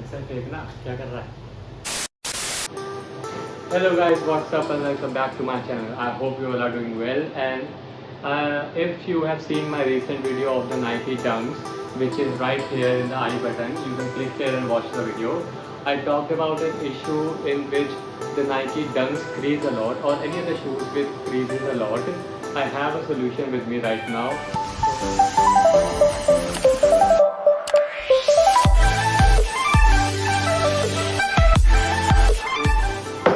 ऐसा फेंकना क्या कर रहा है? Hello guys, what's up and welcome back to my channel. I hope you all are doing well, and if you have seen my recent video of the Nike Dunks, which is right here in the I button, you can click here and watch the video. I talked about an issue in which the Nike Dunks crease a lot, or any other shoes with creases a lot. I have a solution with me right now.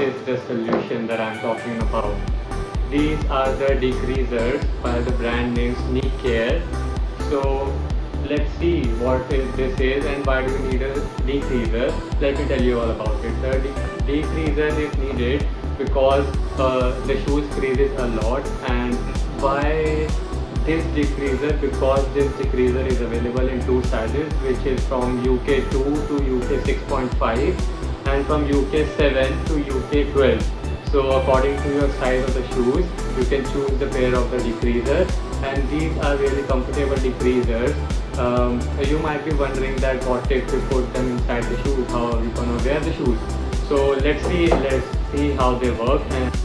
Is the solution that I'm talking about. These are the decreasers by the brand name Sneak Care. So let's see what this is and why do we need a decreaser. Let me tell you all about it. The decreaser is needed because the shoes creases a lot, and why this decreaser, because this decreaser is available in two sizes, which is from UK 2 to UK 6.5 and from UK 7 to UK 12. So according to your size of the shoes, you can choose the pair of the decreaser, and these are really comfortable decreasers. You might be wondering that what if we put them inside the shoe, how are we gonna wear the shoes? So let's see how they work. And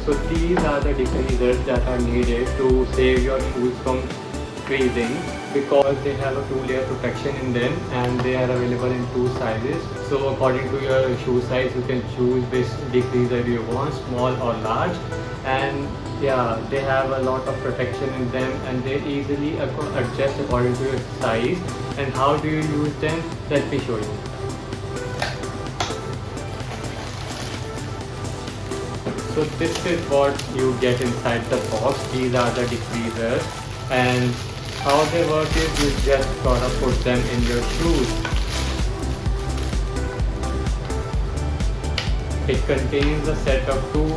so these are the decreasers that are needed to save your shoes from creasing, because they have a two-layer protection in them and they are available in two sizes. So according to your shoe size, you can choose which decreaser you want, small or large. And yeah, they have a lot of protection in them and they easily adjust according to your size. And how do you use them? Let me show you. So this is what you get inside the box. These are the decreasers, and how they work is you just gotta put them in your shoes. It contains a set of two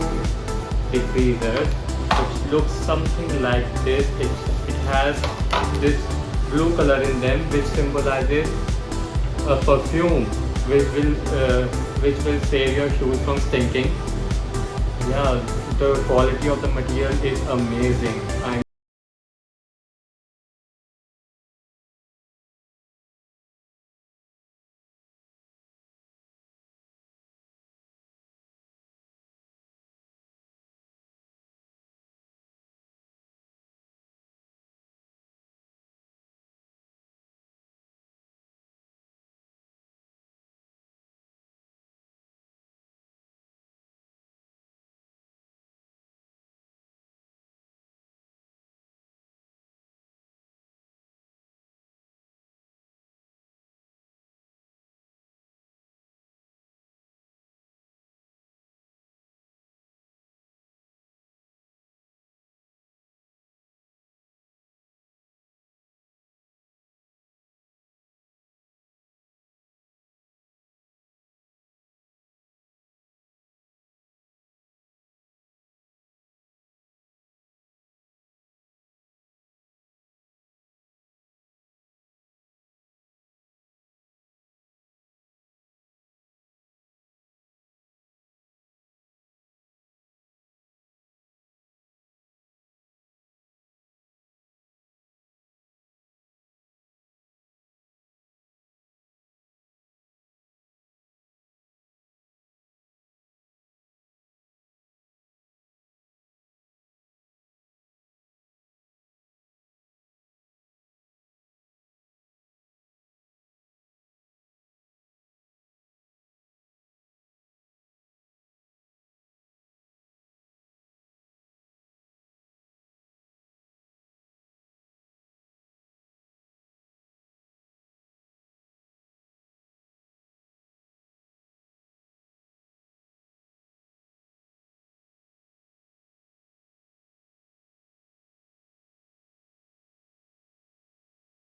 decreasers which looks something like this. It has this blue color in them which symbolizes a perfume which will save your shoes from stinking. Yeah, the quality of the material is amazing.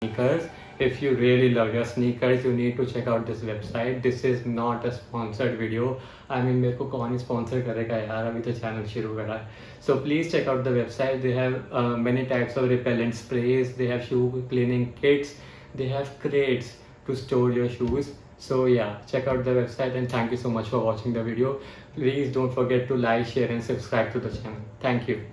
Sneakers. If you really love your sneakers, you need to check out this website. This is not a sponsored video. I mean, मेरे को कौन sponsor करेगा यार, अभी तो channel शुरू करा है. So please check out the website. They have many types of repellent sprays. They have shoe cleaning kits. They have crates to store your shoes. So yeah, check out the website, and thank you so much for watching the video. Please don't forget to like, share and subscribe to the channel. Thank you.